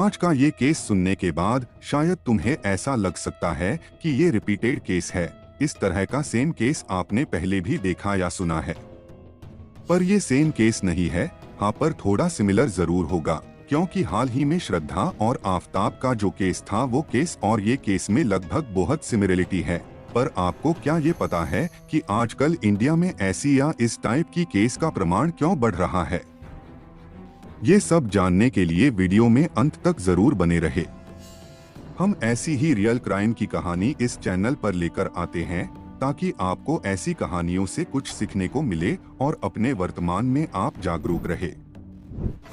आज का ये केस सुनने के बाद शायद तुम्हें ऐसा लग सकता है कि ये रिपीटेड केस है, इस तरह का सेम केस आपने पहले भी देखा या सुना है। पर ये सेम केस नहीं है, हाँ, पर थोड़ा सिमिलर जरूर होगा, क्योंकि हाल ही में श्रद्धा और आफताब का जो केस था वो केस और ये केस में लगभग बहुत सिमिलरिटी है। पर आपको क्या ये पता है कि आजकल इंडिया में ऐसी या इस टाइप की केस का प्रमाण क्यों बढ़ रहा है? ये सब जानने के लिए वीडियो में अंत तक जरूर बने रहे। हम ऐसी ही रियल क्राइम की कहानी इस चैनल पर लेकर आते हैं ताकि आपको ऐसी कहानियों से कुछ सीखने को मिले और अपने वर्तमान में आप जागरूक रहे।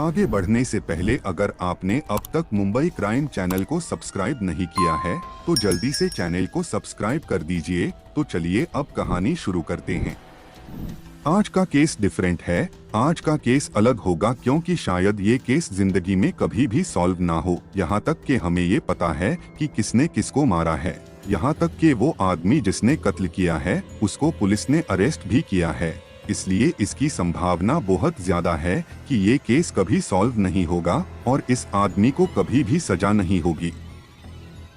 आगे बढ़ने से पहले अगर आपने अब तक मुंबई क्राइम चैनल को सब्सक्राइब नहीं किया है तो जल्दी से चैनल को सब्सक्राइब कर दीजिए। तो चलिए अब कहानी शुरू करते हैं। आज का केस डिफरेंट है, आज का केस अलग होगा क्योंकि शायद ये केस जिंदगी में कभी भी सॉल्व ना हो। यहाँ तक कि हमें ये पता है कि किसने किसको मारा है, यहाँ तक कि वो आदमी जिसने कत्ल किया है उसको पुलिस ने अरेस्ट भी किया है। इसलिए इसकी संभावना बहुत ज्यादा है कि ये केस कभी सॉल्व नहीं होगा और इस आदमी को कभी भी सजा नहीं होगी।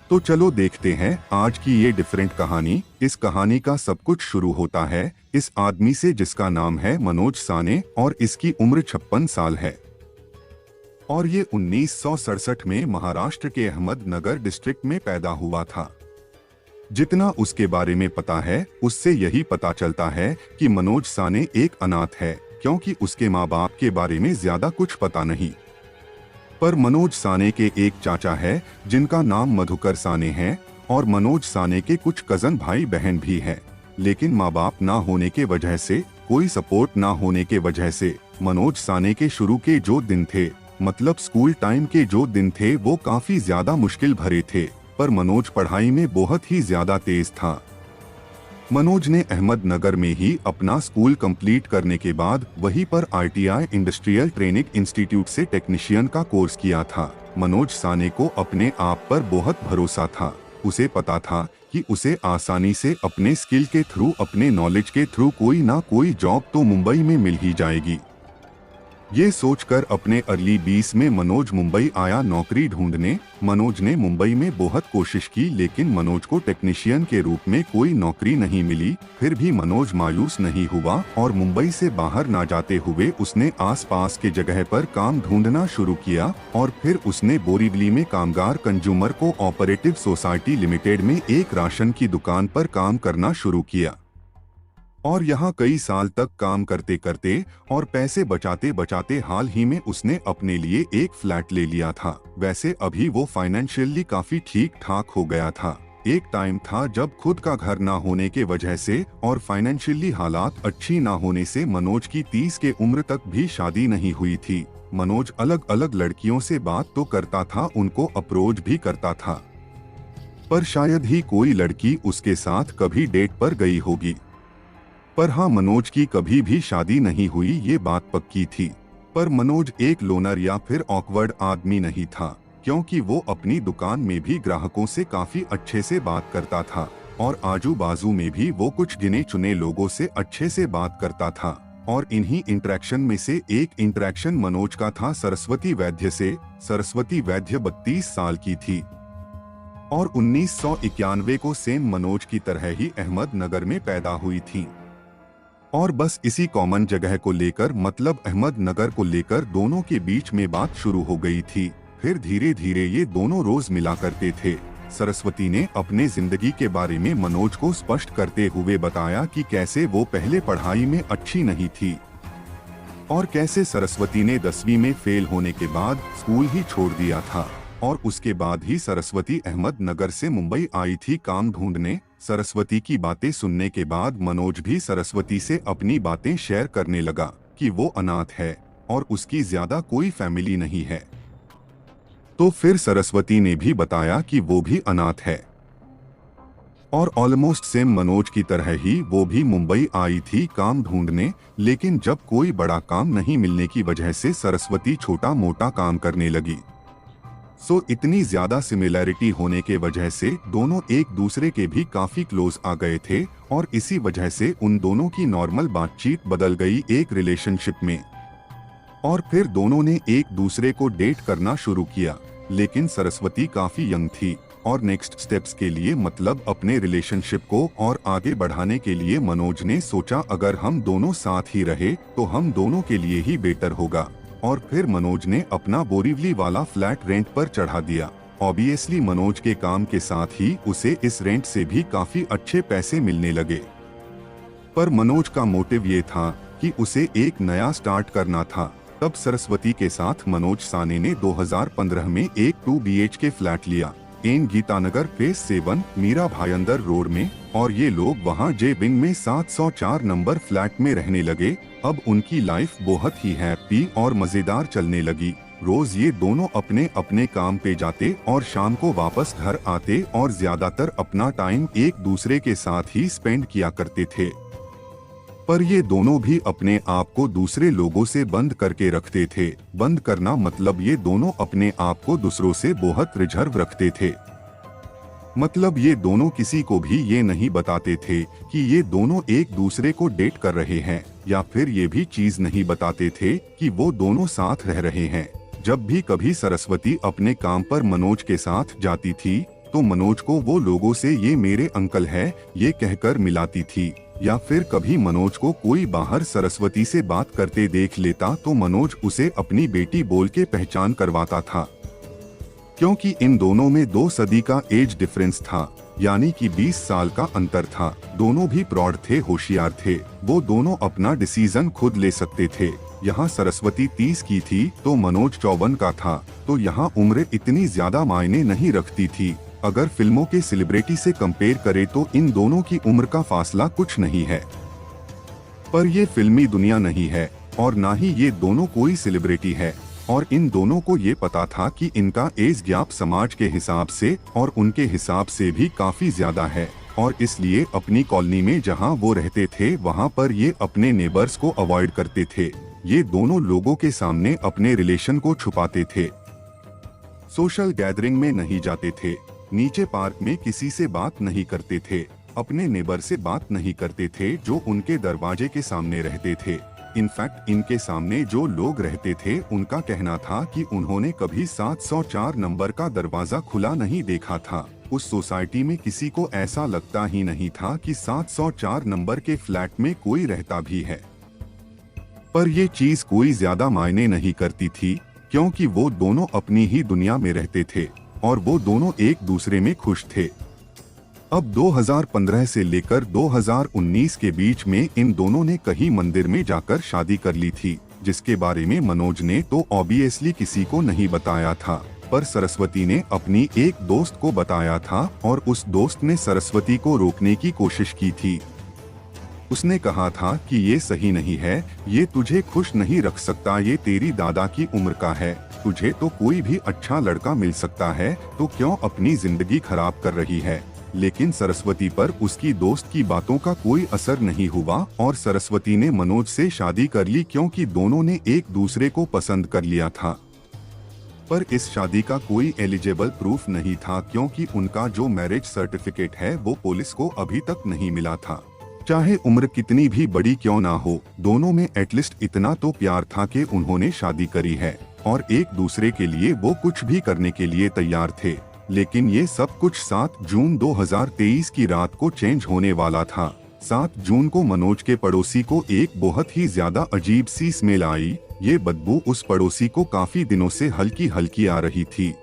तो चलो देखते हैं आज की ये डिफरेंट कहानी। इस कहानी का सब कुछ शुरू होता है इस आदमी से जिसका नाम है मनोज साने और इसकी उम्र 56 साल है और ये 1967 में महाराष्ट्र के अहमदनगर डिस्ट्रिक्ट में पैदा हुआ था। जितना उसके बारे में पता है उससे यही पता चलता है कि मनोज साने एक अनाथ है, क्योंकि उसके माँ बाप के बारे में ज्यादा कुछ पता नहीं। पर मनोज साने के एक चाचा है जिनका नाम मधुकर साने है और मनोज साने के कुछ कजन भाई बहन भी हैं। लेकिन माँ बाप ना होने के वजह से, कोई सपोर्ट ना होने के वजह से मनोज साने के शुरू के जो दिन थे, मतलब स्कूल टाइम के जो दिन थे, वो काफी ज्यादा मुश्किल भरे थे। पर मनोज पढ़ाई में बहुत ही ज्यादा तेज था। मनोज ने अहमदनगर में ही अपना स्कूल कंप्लीट करने के बाद वहीं पर ITI इंडस्ट्रियल ट्रेनिंग इंस्टीट्यूट से टेक्नीशियन का कोर्स किया था। मनोज साने को अपने आप पर बहुत भरोसा था। उसे पता था कि उसे आसानी से अपने स्किल के थ्रू, अपने नॉलेज के थ्रू कोई ना कोई जॉब तो मुंबई में मिल ही जाएगी। ये सोचकर अपने अर्ली 20 में मनोज मुंबई आया नौकरी ढूंढने। मनोज ने मुंबई में बहुत कोशिश की लेकिन मनोज को टेक्नीशियन के रूप में कोई नौकरी नहीं मिली। फिर भी मनोज मायूस नहीं हुआ और मुंबई से बाहर ना जाते हुए उसने आसपास के जगह पर काम ढूंढना शुरू किया और फिर उसने बोरीवली में कामगार कंज्यूमर कोऑपरेटिव सोसाइटी लिमिटेड में एक राशन की दुकान पर काम करना शुरू किया और यहाँ कई साल तक काम करते करते और पैसे बचाते बचाते हाल ही में उसने अपने लिए एक फ्लैट ले लिया था। वैसे अभी वो फाइनेंशियली काफी ठीक ठाक हो गया था। एक टाइम था जब खुद का घर ना होने के वजह से और फाइनेंशियली हालात अच्छी ना होने से मनोज की 30 के उम्र तक भी शादी नहीं हुई थी। मनोज अलग अलग लड़कियों से बात तो करता था, उनको अप्रोच भी करता था, पर शायद ही कोई लड़की उसके साथ कभी डेट पर गई होगी। पर हाँ, मनोज की कभी भी शादी नहीं हुई, ये बात पक्की थी। पर मनोज एक लोनर या फिर ऑकवर्ड आदमी नहीं था, क्योंकि वो अपनी दुकान में भी ग्राहकों से काफी अच्छे से बात करता था और आजू बाजू में भी वो कुछ गिने चुने लोगों से अच्छे से बात करता था। और इन्हीं इंटरेक्शन में से एक इंटरेक्शन मनोज का था सरस्वती वैद्य से। सरस्वती वैद्य 32 साल की थी और 1991 को सेम मनोज की तरह ही अहमदनगर में पैदा हुई थी। और बस इसी कॉमन जगह को लेकर, मतलब अहमदनगर को लेकर दोनों के बीच में बात शुरू हो गई थी। फिर धीरे धीरे ये दोनों रोज मिला करते थे। सरस्वती ने अपने जिंदगी के बारे में मनोज को स्पष्ट करते हुए बताया कि कैसे वो पहले पढ़ाई में अच्छी नहीं थी और कैसे सरस्वती ने 10वीं में फेल होने के बाद स्कूल ही छोड़ दिया था और उसके बाद ही सरस्वती अहमदनगर से मुंबई आई थी काम ढूंढने। सरस्वती की बातें सुनने के बाद मनोज भी सरस्वती से अपनी बातें शेयर करने लगा कि वो अनाथ है और उसकी ज्यादा कोई फैमिली नहीं है। तो फिर सरस्वती ने भी बताया कि वो भी अनाथ है और ऑलमोस्ट सेम मनोज की तरह ही वो भी मुंबई आई थी काम ढूंढने। लेकिन जब कोई बड़ा काम नहीं मिलने की वजह से सरस्वती छोटा मोटा काम करने लगी। इतनी ज्यादा सिमिलैरिटी होने के वजह से दोनों एक दूसरे के भी काफी क्लोज आ गए थे और इसी वजह से उन दोनों की नॉर्मल बातचीत बदल गई एक रिलेशनशिप में और फिर दोनों ने एक दूसरे को डेट करना शुरू किया। लेकिन सरस्वती काफी यंग थी और नेक्स्ट स्टेप्स के लिए मतलब अपने रिलेशनशिप को और आगे बढ़ाने के लिए मनोज ने सोचा अगर हम दोनों साथ ही रहे तो हम दोनों के लिए ही बेटर होगा। और फिर मनोज ने अपना बोरीवली वाला फ्लैट रेंट पर चढ़ा दिया। ऑब्वियसली मनोज के काम के साथ ही उसे इस रेंट से भी काफी अच्छे पैसे मिलने लगे। पर मनोज का मोटिव ये था कि उसे एक नया स्टार्ट करना था। तब सरस्वती के साथ मनोज साने ने 2015 में एक 2 BHK फ्लैट लिया इन गीतानगर फेज 7 मीरा भायंदर रोड में, और ये लोग वहाँ जे विंग में 704 नंबर फ्लैट में रहने लगे। अब उनकी लाइफ बहुत ही हैप्पी और मजेदार चलने लगी। रोज ये दोनों अपने अपने काम पे जाते और शाम को वापस घर आते और ज्यादातर अपना टाइम एक दूसरे के साथ ही स्पेंड किया करते थे। पर ये दोनों भी अपने आप को दूसरे लोगों से बंद करके रखते थे। बंद करना मतलब ये दोनों अपने आप को दूसरों से बहुत रिजर्व रखते थे। मतलब ये दोनों किसी को भी ये नहीं बताते थे कि ये दोनों एक दूसरे को डेट कर रहे हैं, या फिर ये भी चीज नहीं बताते थे कि वो दोनों साथ रह रहे हैं। जब भी कभी सरस्वती अपने काम पर मनोज के साथ जाती थी तो मनोज को वो लोगों से ये मेरे अंकल है ये कहकर मिलाती थी, या फिर कभी मनोज को कोई बाहर सरस्वती से बात करते देख लेता तो मनोज उसे अपनी बेटी बोल के पहचान करवाता था। क्योंकि इन दोनों में 2 सदी का एज डिफरेंस था, यानी कि 20 साल का अंतर था। दोनों भी प्रौढ़ थे, होशियार थे। वो दोनों अपना डिसीजन खुद ले सकते थे। यहाँ सरस्वती 30 की थी तो मनोज 54 का था, तो यहाँ उम्र इतनी ज्यादा मायने नहीं रखती थी। अगर फिल्मों के सेलिब्रिटी से कंपेयर करें तो इन दोनों की उम्र का फासला कुछ नहीं है। पर ये फिल्मी दुनिया नहीं है और ना ही ये दोनों कोई सेलिब्रिटी है, और इन दोनों को ये पता था कि इनका एज गैप समाज के हिसाब से और उनके हिसाब से भी काफी ज्यादा है, और इसलिए अपनी कॉलोनी में जहाँ वो रहते थे वहाँ पर ये अपने नेबर्स को अवॉइड करते थे। ये दोनों लोगों के सामने अपने रिलेशन को छुपाते थे। सोशल गैदरिंग में नहीं जाते थे, नीचे पार्क में किसी से बात नहीं करते थे, अपने नेबर से बात नहीं करते थे जो उनके दरवाजे के सामने रहते थे। इनफैक्ट इनके सामने जो लोग रहते थे उनका कहना था कि उन्होंने कभी 704 नंबर का दरवाजा खुला नहीं देखा था। उस सोसाइटी में किसी को ऐसा लगता ही नहीं था कि 704 नंबर के फ्लैट में कोई रहता भी है। पर ये चीज कोई ज्यादा मायने नहीं करती थी, क्योंकि वो दोनों अपनी ही दुनिया में रहते थे और वो दोनों एक दूसरे में खुश थे। अब 2015 से लेकर 2019 के बीच में इन दोनों ने कहीं मंदिर में जाकर शादी कर ली थी, जिसके बारे में मनोज ने तो ऑब्वियसली किसी को नहीं बताया था, पर सरस्वती ने अपनी एक दोस्त को बताया था और उस दोस्त ने सरस्वती को रोकने की कोशिश की थी। उसने कहा था कि ये सही नहीं है, ये तुझे खुश नहीं रख सकता, ये तेरी दादा की उम्र का है, तुझे तो कोई भी अच्छा लड़का मिल सकता है, तो क्यों अपनी जिंदगी खराब कर रही है। लेकिन सरस्वती पर उसकी दोस्त की बातों का कोई असर नहीं हुआ और सरस्वती ने मनोज से शादी कर ली, क्योंकि दोनों ने एक दूसरे को पसंद कर लिया था। पर इस शादी का कोई एलिजिबल प्रूफ नहीं था, क्योंकि उनका जो मैरिज सर्टिफिकेट है वो पुलिस को अभी तक नहीं मिला था। चाहे उम्र कितनी भी बड़ी क्यों ना हो, दोनों में एटलीस्ट इतना तो प्यार था कि उन्होंने शादी करी है और एक दूसरे के लिए वो कुछ भी करने के लिए तैयार थे। लेकिन ये सब कुछ 7 जून 2023 की रात को चेंज होने वाला था। 7 जून को मनोज के पड़ोसी को एक बहुत ही ज्यादा अजीब सी स्मेल आई। ये बदबू उस पड़ोसी को काफी दिनों से हल्की हल्की आ रही थी,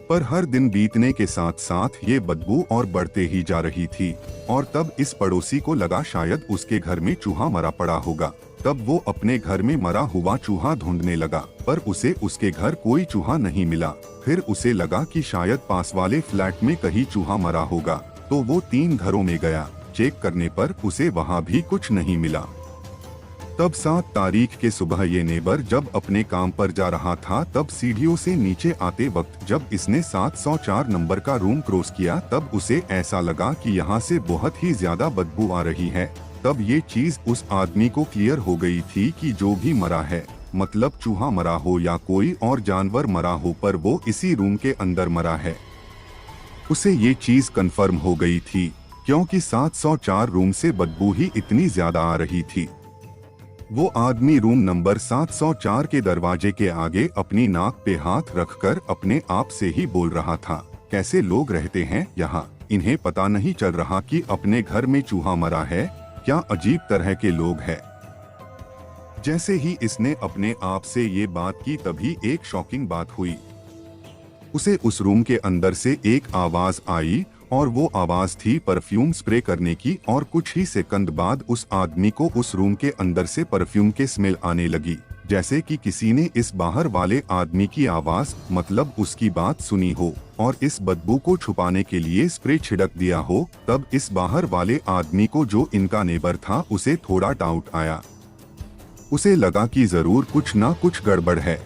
पर हर दिन बीतने के साथ साथ ये बदबू और बढ़ते ही जा रही थी। और तब इस पड़ोसी को लगा शायद उसके घर में चूहा मरा पड़ा होगा। तब वो अपने घर में मरा हुआ चूहा ढूंढने लगा, पर उसे उसके घर कोई चूहा नहीं मिला। फिर उसे लगा कि शायद पास वाले फ्लैट में कहीं चूहा मरा होगा, तो वो 3 घरों में गया। चेक करने पर उसे वहाँ भी कुछ नहीं मिला। तब 7 तारीख के सुबह ये नेबर जब अपने काम पर जा रहा था, तब सीढ़ियों से नीचे आते वक्त जब इसने 704 नंबर का रूम क्रॉस किया, तब उसे ऐसा लगा कि यहाँ से बहुत ही ज्यादा बदबू आ रही है। तब ये चीज उस आदमी को क्लियर हो गई थी कि जो भी मरा है, मतलब चूहा मरा हो या कोई और जानवर मरा हो, पर वो इसी रूम के अंदर मरा है। उसे ये चीज कंफर्म हो गई थी, क्योंकि 704 रूम से बदबू ही इतनी ज्यादा आ रही थी। वो आदमी रूम नंबर 704 के दरवाजे के आगे अपनी नाक पे हाथ रखकर अपने आप से ही बोल रहा था, कैसे लोग रहते हैं यहाँ, इन्हें पता नहीं चल रहा कि अपने घर में चूहा मरा है, क्या अजीब तरह के लोग हैं। जैसे ही इसने अपने आप से ये बात की तभी एक शॉकिंग बात हुई। उसे उस रूम के अंदर से एक आवाज आई और वो आवाज थी परफ्यूम स्प्रे करने की, और कुछ ही सेकंड बाद उस आदमी को उस रूम के अंदर से परफ्यूम के स्मेल आने लगी, जैसे कि किसी ने इस बाहर वाले आदमी की आवाज मतलब उसकी बात सुनी हो और इस बदबू को छुपाने के लिए स्प्रे छिड़क दिया हो। तब इस बाहर वाले आदमी को, जो इनका नेबर था, उसे थोड़ा डाउट आया। उसे लगा कि जरूर कुछ ना कुछ गड़बड़ है,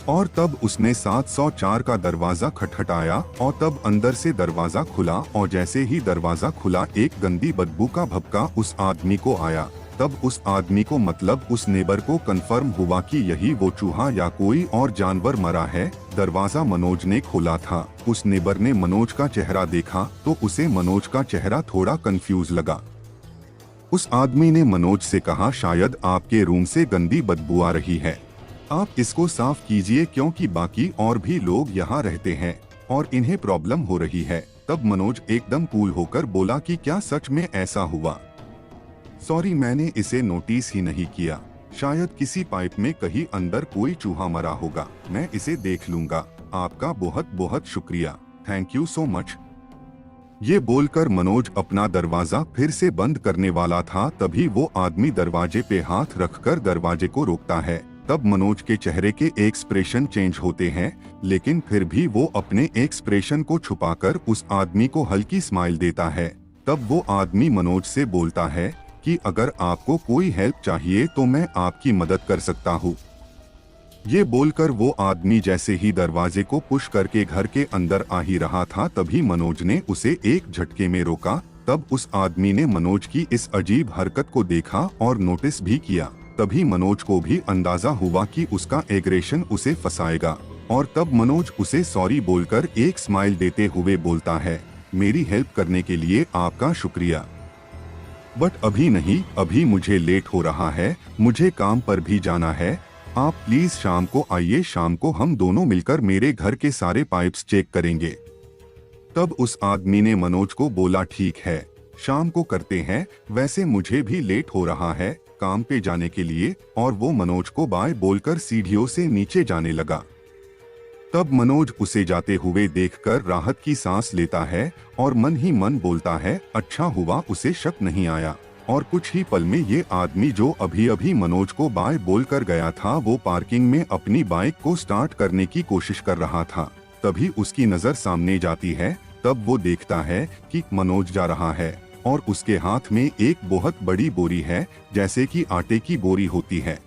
और तब उसने 704 का दरवाजा खटखटाया और तब अंदर से दरवाजा खुला, और जैसे ही दरवाजा खुला एक गंदी बदबू का भभका उस आदमी को आया। तब उस आदमी को मतलब उस नेबर को कंफर्म हुआ कि यही वो चूहा या कोई और जानवर मरा है। दरवाजा मनोज ने खोला था। उस नेबर ने मनोज का चेहरा देखा तो उसे मनोज का चेहरा थोड़ा कंफ्यूज लगा। उस आदमी ने मनोज से कहा, शायद आपके रूम से गंदी बदबू आ रही है, आप इसको साफ कीजिए क्योंकि बाकी और भी लोग यहाँ रहते हैं और इन्हें प्रॉब्लम हो रही है। तब मनोज एकदम कूल होकर बोला कि क्या सच में ऐसा हुआ? सॉरी, मैंने इसे नोटिस ही नहीं किया, शायद किसी पाइप में कहीं अंदर कोई चूहा मरा होगा, मैं इसे देख लूंगा, आपका बहुत बहुत शुक्रिया, थैंक यू सो मच। ये बोलकर मनोज अपना दरवाजा फिर से बंद करने वाला था, तभी वो आदमी दरवाजे पे हाथ रखकर दरवाजे को रोकता है। तब मनोज के चेहरे के एक्सप्रेशन चेंज होते हैं, लेकिन फिर भी वो अपने एक्सप्रेशन को छुपाकर उस आदमी को हल्की स्माइल देता है। तब वो आदमी मनोज से बोलता है कि अगर आपको कोई हेल्प चाहिए तो मैं आपकी मदद कर सकता हूँ। ये बोलकर वो आदमी जैसे ही दरवाजे को पुश करके घर के अंदर आ ही रहा था, तभी मनोज ने उसे एक झटके में रोका। तब उस आदमी ने मनोज की इस अजीब हरकत को देखा और नोटिस भी किया। तभी मनोज को भी अंदाजा हुआ कि उसका एग्रेशन उसे फंसाएगा, और तब मनोज उसे सॉरी बोलकर एक स्माइल देते हुए बोलता है, मेरी हेल्प करने के लिए आपका शुक्रिया, बट अभी नहीं, अभी मुझे लेट हो रहा है, मुझे काम पर भी जाना है, आप प्लीज शाम को आइए, शाम को हम दोनों मिलकर मेरे घर के सारे पाइप्स चेक करेंगे। तब उस आदमी ने मनोज को बोला, ठीक है, शाम को करते हैं, वैसे मुझे भी लेट हो रहा है काम पे जाने के लिए, और वो मनोज को बाय बोलकर सीढ़ियों से नीचे जाने लगा। तब मनोज उसे जाते हुए देखकर राहत की सांस लेता है और मन ही मन बोलता है, अच्छा हुआ उसे शक नहीं आया। और कुछ ही पल में ये आदमी जो अभी अभी मनोज को बाय बोलकर गया था, वो पार्किंग में अपनी बाइक को स्टार्ट करने की कोशिश कर रहा था। तभी उसकी नजर सामने जाती है। तब वो देखता है कि मनोज जा रहा है और उसके हाथ में एक बहुत बड़ी बोरी है, जैसे कि आटे की बोरी होती है।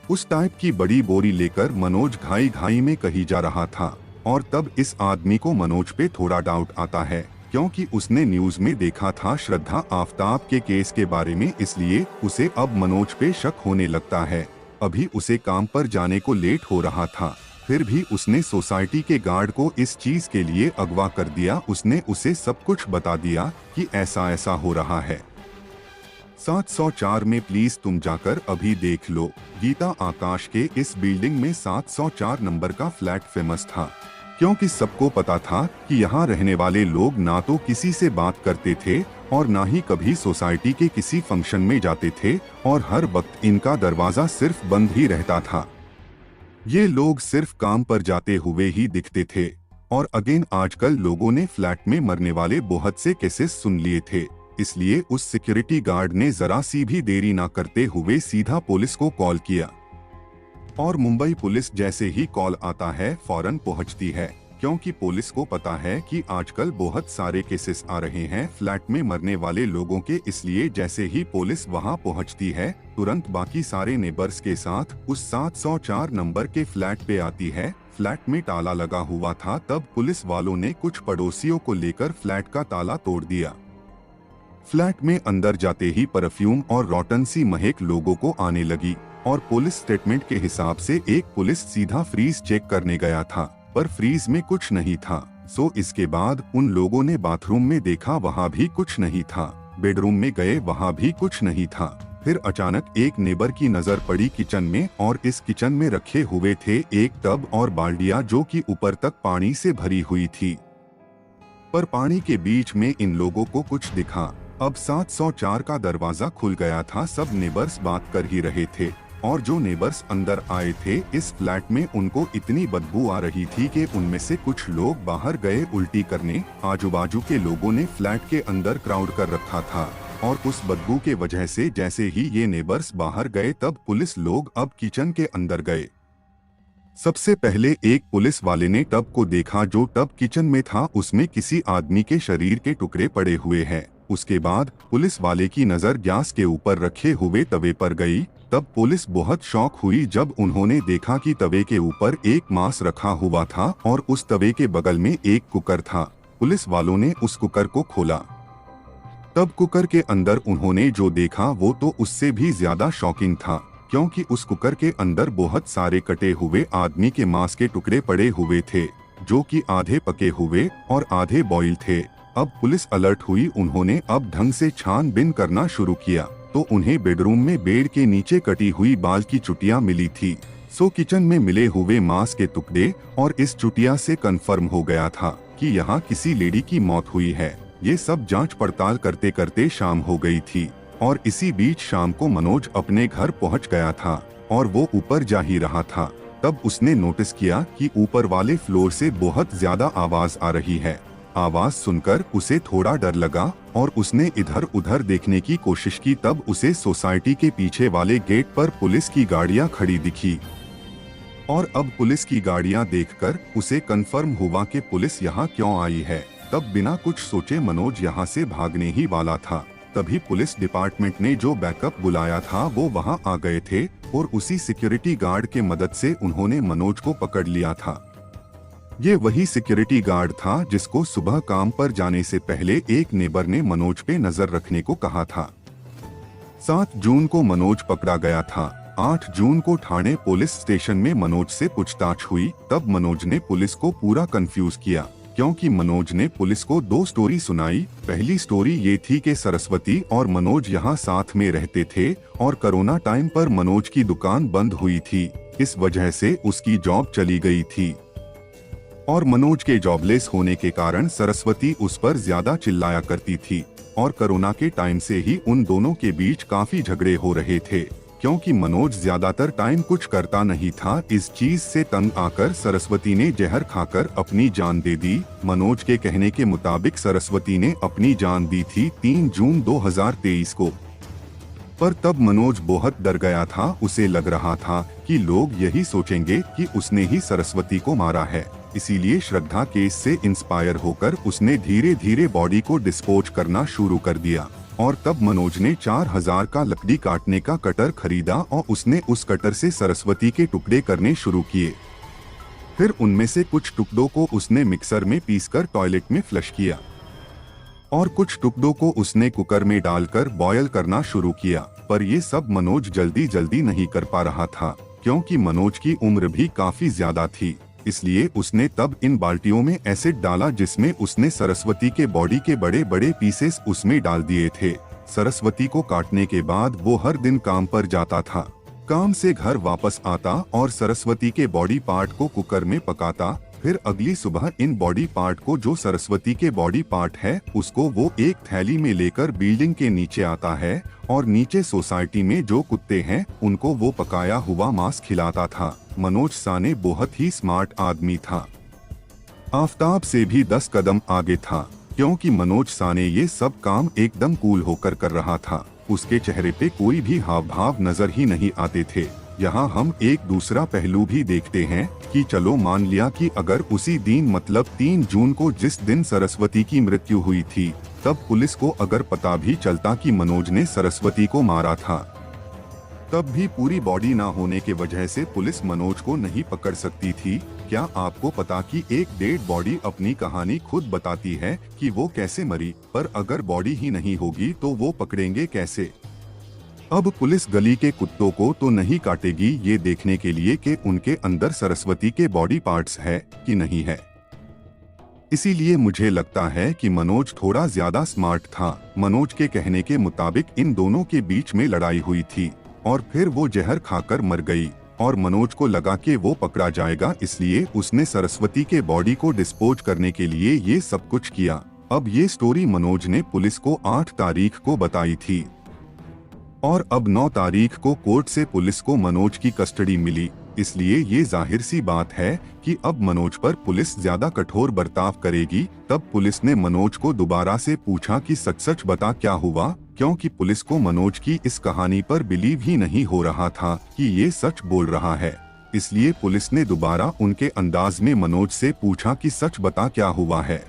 उस टाइप की बड़ी बोरी लेकर मनोज घाई घाई में कहीं जा रहा था, और तब इस आदमी को मनोज पे थोड़ा डाउट आता है, क्योंकि उसने न्यूज में देखा था श्रद्धा आफ्ताब के केस के बारे में, इसलिए उसे अब मनोज पे शक होने लगता है। अभी उसे काम पर जाने को लेट हो रहा था, फिर भी उसने सोसाइटी के गार्ड को इस चीज के लिए अगवा कर दिया। उसने उसे सब कुछ बता दिया कि ऐसा ऐसा हो रहा है। 704 में प्लीज तुम जाकर अभी देख लो। गीता आकाश के इस बिल्डिंग में 704 नंबर का फ्लैट फेमस था, क्योंकि सबको पता था कि यहाँ रहने वाले लोग ना तो किसी से बात करते थे और ना ही कभी सोसाइटी के किसी फंक्शन में जाते थे, और हर वक्त इनका दरवाजा सिर्फ बंद ही रहता था। ये लोग सिर्फ काम पर जाते हुए ही दिखते थे। और अगेन आजकल लोगों ने फ्लैट में मरने वाले बहुत से केसेस सुन लिए थे, इसलिए उस सिक्योरिटी गार्ड ने जरा सी भी देरी ना करते हुए सीधा पुलिस को कॉल किया। और मुंबई पुलिस जैसे ही कॉल आता है फौरन पहुंचती है, क्योंकि पुलिस को पता है कि आजकल बहुत सारे केसेस आ रहे हैं फ्लैट में मरने वाले लोगों के, इसलिए जैसे ही पुलिस वहां पहुंचती है तुरंत बाकी सारे नेबर्स के साथ उस 704 नंबर के फ्लैट पे आती है। फ्लैट में ताला लगा हुआ था, तब पुलिस वालों ने कुछ पड़ोसियों को लेकर फ्लैट का ताला तोड़ दिया। फ्लैट में अंदर जाते ही परफ्यूम और रॉटन सी महक लोगों को आने लगी, और पुलिस स्टेटमेंट के हिसाब से एक पुलिस सीधा फ्रीज चेक करने गया था, पर फ्रीज में कुछ नहीं था। सो इसके बाद उन लोगों ने बाथरूम में देखा, वहाँ भी कुछ नहीं था। बेडरूम में गए, वहाँ भी कुछ नहीं था। फिर अचानक एक नेबर की नजर पड़ी किचन में, और इस किचन में रखे हुए थे एक टब और बाल्टियां जो कि ऊपर तक पानी से भरी हुई थी। पर पानी के बीच में इन लोगों को कुछ दिखा। अब 704 का दरवाजा खुल गया था। सब नेबर्स बात कर ही रहे थे, और जो नेबर्स अंदर आए थे इस फ्लैट में उनको इतनी बदबू आ रही थी कि उनमें से कुछ लोग बाहर गए उल्टी करने। आजू बाजू के लोगों ने फ्लैट के अंदर क्राउड कर रखा था, और उस बदबू के वजह से जैसे ही ये नेबर्स बाहर गए तब पुलिस लोग अब किचन के अंदर गए। सबसे पहले एक पुलिस वाले ने टब को देखा। जो टब किचन में था उसमें किसी आदमी के शरीर के टुकड़े पड़े हुए हैं। उसके बाद पुलिस वाले की नजर गैस के ऊपर रखे हुए तवे पर गई। तब पुलिस बहुत शॉक हुई जब उन्होंने देखा कि तवे के ऊपर एक मांस रखा हुआ था और उस तवे के बगल में एक कुकर था। पुलिस वालों ने उस कुकर को खोला। तब कुकर के अंदर उन्होंने जो देखा वो तो उससे भी ज्यादा शॉकिंग था, क्योंकि उस कुकर के अंदर बहुत सारे कटे हुए आदमी के मांस के टुकड़े पड़े हुए थे, जो कि आधे पके हुए और आधे बॉइल थे। अब पुलिस अलर्ट हुई। उन्होंने अब ढंग से छानबीन करना शुरू किया तो उन्हें बेडरूम में बेड के नीचे कटी हुई बाल की चुटियां मिली थी। सो किचन में मिले हुए मांस के टुकड़े और इस चुटिया से कंफर्म हो गया था कि यहाँ किसी लेडी की मौत हुई है। ये सब जांच पड़ताल करते करते शाम हो गई थी, और इसी बीच शाम को मनोज अपने घर पहुंच गया था और वो ऊपर जा ही रहा था। तब उसने नोटिस किया कि ऊपर वाले फ्लोर से बहुत ज्यादा आवाज आ रही है। आवाज सुनकर उसे थोड़ा डर लगा और उसने इधर उधर देखने की कोशिश की। तब उसे सोसाइटी के पीछे वाले गेट पर पुलिस की गाड़ियां खड़ी दिखी, और अब पुलिस की गाड़ियां देखकर उसे कंफर्म हुआ कि पुलिस यहाँ क्यों आई है। तब बिना कुछ सोचे मनोज यहाँ से भागने ही वाला था। तभी पुलिस डिपार्टमेंट ने जो बैकअप बुलाया था वो वहाँ आ गए थे, और उसी सिक्योरिटी गार्ड के मदद से उन्होंने मनोज को पकड़ लिया था। ये वही सिक्योरिटी गार्ड था जिसको सुबह काम पर जाने से पहले एक नेबर ने मनोज पे नजर रखने को कहा था। 7 जून को मनोज पकड़ा गया था। 8 जून को ठाणे पुलिस स्टेशन में मनोज से पूछताछ हुई। तब मनोज ने पुलिस को पूरा कंफ्यूज किया, क्योंकि मनोज ने पुलिस को 2 स्टोरी सुनाई। पहली स्टोरी ये थी कि सरस्वती और मनोज यहाँ साथ में रहते थे, और कोरोना टाइम पर मनोज की दुकान बंद हुई थी। इस वजह से उसकी जॉब चली गई थी, और मनोज के जॉबलेस होने के कारण सरस्वती उस पर ज्यादा चिल्लाया करती थी। और कोरोना के टाइम से ही उन दोनों के बीच काफी झगड़े हो रहे थे, क्योंकि मनोज ज्यादातर टाइम कुछ करता नहीं था। इस चीज से तंग आकर सरस्वती ने जहर खाकर अपनी जान दे दी। मनोज के कहने के मुताबिक सरस्वती ने अपनी जान दी थी 3 जून 2023 को। पर तब मनोज बहुत डर गया था। उसे लग रहा था कि लोग यही सोचेंगे कि उसने ही सरस्वती को मारा है। इसीलिए श्रद्धा केस से इंस्पायर होकर उसने धीरे धीरे बॉडी को डिस्पोज करना शुरू कर दिया। और तब मनोज ने 4000 का लकड़ी काटने का कटर खरीदा, और उसने उस कटर से सरस्वती के टुकड़े करने शुरू किए। फिर उनमें से कुछ टुकड़ों को उसने मिक्सर में पीसकर टॉयलेट में फ्लश किया, और कुछ टुकड़ों को उसने कुकर में डालकर बॉयल करना शुरू किया। पर ये सब मनोज जल्दी जल्दी नहीं कर पा रहा था, क्योंकि मनोज की उम्र भी काफी ज्यादा थी। इसलिए उसने तब इन बाल्टियों में एसिड डाला, जिसमें उसने सरस्वती के बॉडी के बड़े बड़े पीसेस उसमें डाल दिए थे। सरस्वती को काटने के बाद वो हर दिन काम पर जाता था। काम से घर वापस आता और सरस्वती के बॉडी पार्ट को कुकर में पकाता। फिर अगली सुबह इन बॉडी पार्ट को, जो सरस्वती के बॉडी पार्ट है, उसको वो एक थैली में लेकर बिल्डिंग के नीचे आता है, और नीचे सोसाइटी में जो कुत्ते हैं उनको वो पकाया हुआ मांस खिलाता था। मनोज साने बहुत ही स्मार्ट आदमी था। आफताब से भी 10 कदम आगे था, क्योंकि मनोज साने ये सब काम एकदम कूल होकर कर रहा था। उसके चेहरे पे कोई भी हाव भाव नजर ही नहीं आते थे। यहाँ हम एक दूसरा पहलू भी देखते हैं कि चलो मान लिया कि अगर उसी दिन, मतलब 3 जून को, जिस दिन सरस्वती की मृत्यु हुई थी, तब पुलिस को अगर पता भी चलता कि मनोज ने सरस्वती को मारा था, तब भी पूरी बॉडी ना होने के वजह से पुलिस मनोज को नहीं पकड़ सकती थी। क्या आपको पता कि एक डेड बॉडी अपनी कहानी खुद बताती है कि वो कैसे मरी, पर अगर बॉडी ही नहीं होगी तो वो पकड़ेंगे कैसे? अब पुलिस गली के कुत्तों को तो नहीं काटेगी ये देखने के लिए कि उनके अंदर सरस्वती के बॉडी पार्ट्स है कि नहीं है। इसीलिए मुझे लगता है कि मनोज थोड़ा ज्यादा स्मार्ट था। मनोज के कहने के मुताबिक इन दोनों के बीच में लड़ाई हुई थी और फिर वो जहर खाकर मर गई और मनोज को लगा कि वो पकड़ा जाएगा, इसलिए उसने सरस्वती के बॉडी को डिस्पोज करने के लिए ये सब कुछ किया। अब ये स्टोरी मनोज ने पुलिस को 8 तारीख को बताई थी और अब 9 तारीख को कोर्ट से पुलिस को मनोज की कस्टडी मिली। इसलिए ये जाहिर सी बात है कि अब मनोज पर पुलिस ज्यादा कठोर बर्ताव करेगी। तब पुलिस ने मनोज को दोबारा से पूछा कि सच सच बता क्या हुआ, क्योंकि पुलिस को मनोज की इस कहानी पर बिलीव ही नहीं हो रहा था कि ये सच बोल रहा है। इसलिए पुलिस ने दोबारा उनके अंदाज में मनोज से पूछा कि सच बता क्या हुआ है।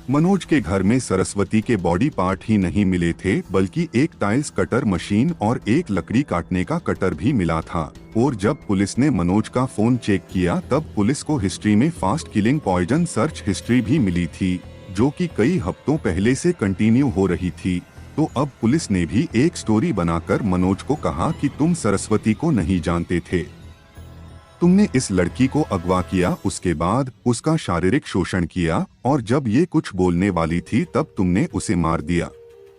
मनोज के घर में सरस्वती के बॉडी पार्ट ही नहीं मिले थे, बल्कि एक टाइल्स कटर मशीन और एक लकड़ी काटने का कटर भी मिला था। और जब पुलिस ने मनोज का फोन चेक किया तब पुलिस को हिस्ट्री में fast killing poison search history भी मिली थी, जो कि कई हफ्तों पहले से कंटिन्यू हो रही थी। तो अब पुलिस ने भी एक स्टोरी बनाकर मनोज को कहा कि तुम सरस्वती को नहीं जानते थे, तुमने इस लड़की को अगवा किया, उसके बाद उसका शारीरिक शोषण किया और जब ये कुछ बोलने वाली थी तब तुमने उसे मार दिया।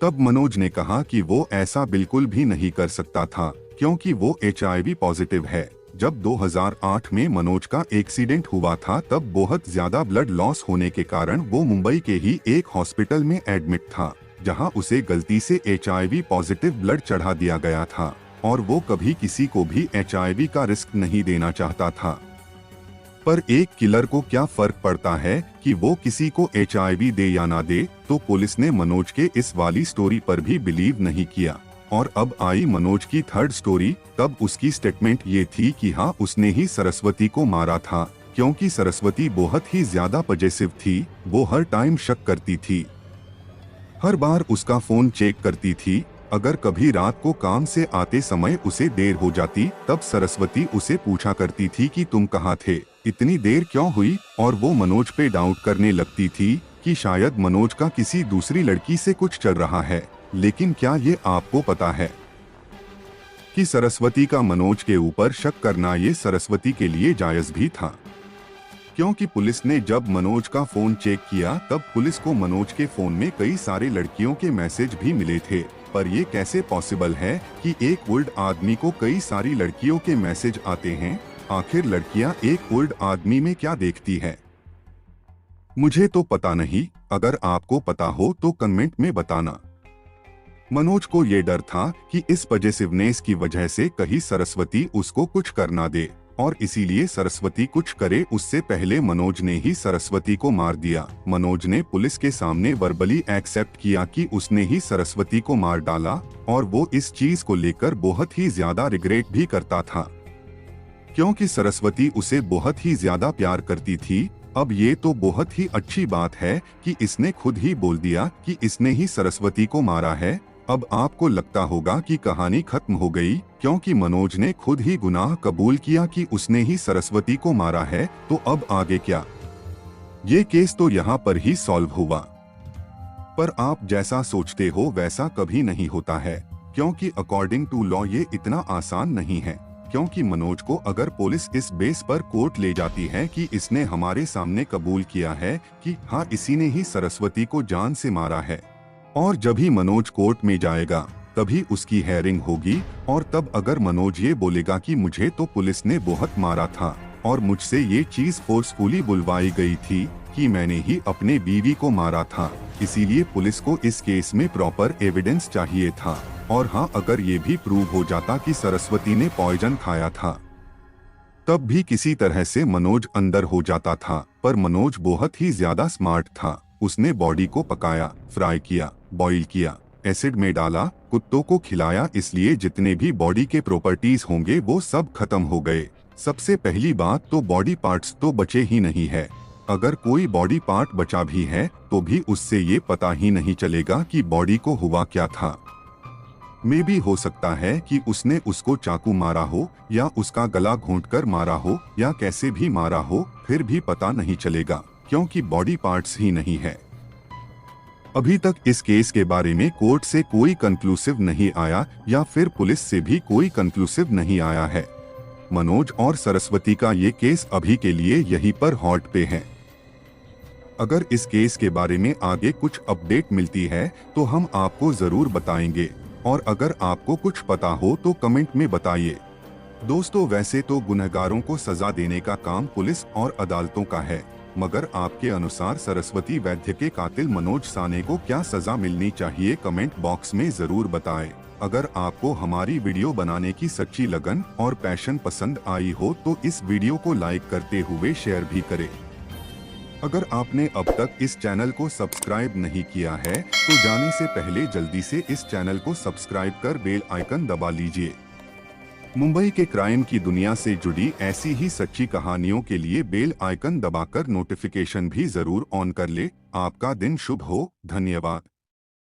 तब मनोज ने कहा कि वो ऐसा बिल्कुल भी नहीं कर सकता था क्योंकि वो HIV पॉजिटिव है। जब 2008 में मनोज का एक्सीडेंट हुआ था तब बहुत ज्यादा ब्लड लॉस होने के कारण वो मुंबई के ही एक हॉस्पिटल में एडमिट था, जहां उसे गलती से HIV पॉजिटिव ब्लड चढ़ा दिया गया था और वो कभी किसी को भी HIV का रिस्क नहीं देना चाहता था। पर एक किलर को क्या फर्क पड़ता है कि वो किसी को HIV दे या ना दे। तो पुलिस ने मनोज के इस वाली स्टोरी पर भी बिलीव नहीं किया। और अब आई मनोज की थर्ड स्टोरी। तब उसकी स्टेटमेंट ये थी कि हाँ, उसने ही सरस्वती को मारा था, क्योंकि सरस्वती बहुत ही ज्यादा पॉजेसिव थी। वो हर टाइम शक करती थी, हर बार उसका फोन चेक करती थी। अगर कभी रात को काम से आते समय उसे देर हो जाती तब सरस्वती उसे पूछा करती थी कि तुम कहाँ थे, इतनी देर क्यों हुई। और वो मनोज पे डाउट करने लगती थी कि शायद मनोज का किसी दूसरी लड़की से कुछ चल रहा है। लेकिन क्या ये आपको पता है कि सरस्वती का मनोज के ऊपर शक करना ये सरस्वती के लिए जायज भी था, क्योंकि पुलिस ने जब मनोज का फोन चेक किया तब पुलिस को मनोज के फोन में कई सारे लड़कियों के मैसेज भी मिले थे। पर ये कैसे पॉसिबल है कि एक ओल्ड आदमी को कई सारी लड़कियों के मैसेज आते हैं। आखिर लड़कियां एक ओल्ड आदमी में क्या देखती है, मुझे तो पता नहीं। अगर आपको पता हो तो कमेंट में बताना। मनोज को ये डर था कि इस पॉजेसिवनेस की वजह से कहीं सरस्वती उसको कुछ कर ना दे और इसीलिए सरस्वती कुछ करे उससे पहले मनोज ने ही सरस्वती को मार दिया। मनोज ने पुलिस के सामने वर्बली एक्सेप्ट किया कि उसने ही सरस्वती को मार डाला और वो इस चीज को लेकर बहुत ही ज्यादा रिग्रेट भी करता था, क्योंकि सरस्वती उसे बहुत ही ज्यादा प्यार करती थी। अब ये तो बहुत ही अच्छी बात है कि इसने खुद ही बोल दिया कि इसने ही सरस्वती को मारा है। अब आपको लगता होगा कि कहानी खत्म हो गई, क्योंकि मनोज ने खुद ही गुनाह कबूल किया कि उसने ही सरस्वती को मारा है। तो अब आगे क्या? ये केस तो यहाँ पर ही सॉल्व हुआ। पर आप जैसा सोचते हो वैसा कभी नहीं होता है, क्योंकि अकॉर्डिंग टू लॉ ये इतना आसान नहीं है। क्योंकि मनोज को अगर पुलिस इस बेस पर कोर्ट ले जाती है कि इसने हमारे सामने कबूल किया है कि हाँ, इसी ने ही सरस्वती को जान से मारा है, और जब ही मनोज कोर्ट में जाएगा तभी उसकी हेयरिंग होगी, और तब अगर मनोज ये बोलेगा कि मुझे तो पुलिस ने बहुत मारा था और मुझसे ये चीज फोर्सफुली बुलवाई गई थी कि मैंने ही अपने बीवी को मारा था, इसीलिए पुलिस को इस केस में प्रॉपर एविडेंस चाहिए था। और हाँ, अगर ये भी प्रूव हो जाता कि सरस्वती ने पॉइजन खाया था तब भी किसी तरह से मनोज अंदर हो जाता था। पर मनोज बहुत ही ज्यादा स्मार्ट था। उसने बॉडी को पकाया, फ्राई किया, बॉईल किया, एसिड में डाला, कुत्तों को खिलाया, इसलिए जितने भी बॉडी के प्रॉपर्टीज होंगे वो सब खत्म हो गए। सबसे पहली बात तो बॉडी पार्ट्स तो बचे ही नहीं है। अगर कोई बॉडी पार्ट बचा भी है तो भी उससे ये पता ही नहीं चलेगा कि बॉडी को हुआ क्या था। मे भी हो सकता है कि उसने उसको चाकू मारा हो या उसका गला घोंटकर मारा हो या कैसे भी मारा हो, फिर भी पता नहीं चलेगा क्योंकि बॉडी पार्ट्स ही नहीं है। अभी तक इस केस के बारे में कोर्ट से कोई कंक्लूसिव नहीं आया या फिर पुलिस से भी कोई कंक्लूसिव नहीं आया है। मनोज और सरस्वती का ये केस अभी के लिए यहीं पर हॉट पे है। अगर इस केस के बारे में आगे कुछ अपडेट मिलती है तो हम आपको जरूर बताएंगे, और अगर आपको कुछ पता हो तो कमेंट में बताइए। दोस्तों, वैसे तो गुनहगारों को सजा देने का काम पुलिस और अदालतों का है, मगर आपके अनुसार सरस्वती वैद्य के कातिल मनोज साने को क्या सजा मिलनी चाहिए, कमेंट बॉक्स में जरूर बताएं। अगर आपको हमारी वीडियो बनाने की सच्ची लगन और पैशन पसंद आई हो तो इस वीडियो को लाइक करते हुए शेयर भी करें। अगर आपने अब तक इस चैनल को सब्सक्राइब नहीं किया है तो जाने से पहले जल्दी से इस चैनल को सब्सक्राइब कर बेल आइकन दबा लीजिए। मुंबई के क्राइम की दुनिया से जुड़ी ऐसी ही सच्ची कहानियों के लिए बेल आइकन दबाकर नोटिफिकेशन भी जरूर ऑन कर ले। आपका दिन शुभ हो। धन्यवाद।